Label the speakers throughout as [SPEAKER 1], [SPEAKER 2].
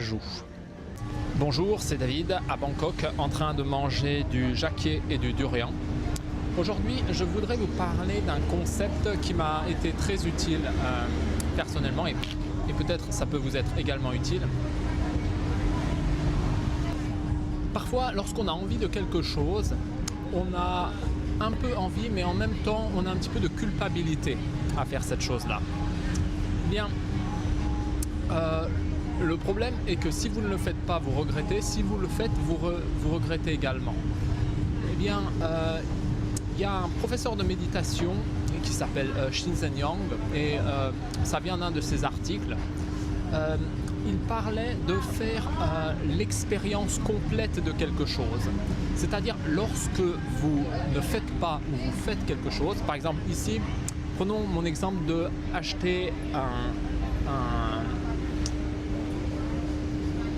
[SPEAKER 1] cajou. Bonjour, c'est David à Bangkok en train de manger du jaké et du durian. Aujourd'hui, je voudrais vous parler d'un concept qui m'a été très utile personnellement et peut-être ça peut vous être également utile. Parfois, lorsqu'on a envie de quelque chose, on a un peu envie, mais en même temps, on a un petit peu de culpabilité à faire cette chose-là. Bien, le problème est que si vous ne le faites pas, vous regrettez. Si vous le faites, vous regrettez également. Eh bien, il y a un professeur de méditation qui s'appelle Shinzen Yang et ça vient d'un de ses articles. Il parlait de faire l'expérience complète de quelque chose. C'est-à-dire lorsque vous ne faites pas ou vous faites quelque chose, par exemple ici, prenons mon exemple de acheter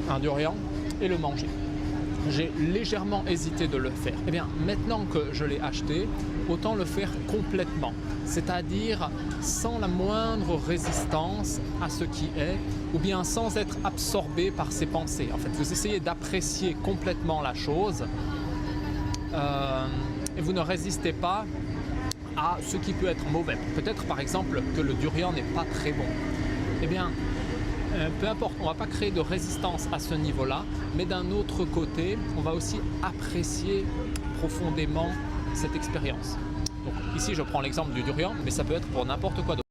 [SPEAKER 1] un durian et le manger. J'ai légèrement hésité de le faire. Eh bien, maintenant que je l'ai acheté, autant le faire complètement. C'est-à-dire sans la moindre résistance à ce qui est, ou bien sans être absorbé par ses pensées. En fait, vous essayez d'apprécier complètement la chose et vous ne résistez pas à ce qui peut être mauvais. Peut-être par exemple que le durian n'est pas très bon. Eh bien, peu importe, on ne va pas créer de résistance à ce niveau-là, mais d'un autre côté, on va aussi apprécier profondément cette expérience. Donc ici, je prends l'exemple du durian, mais ça peut être pour n'importe quoi d'autre.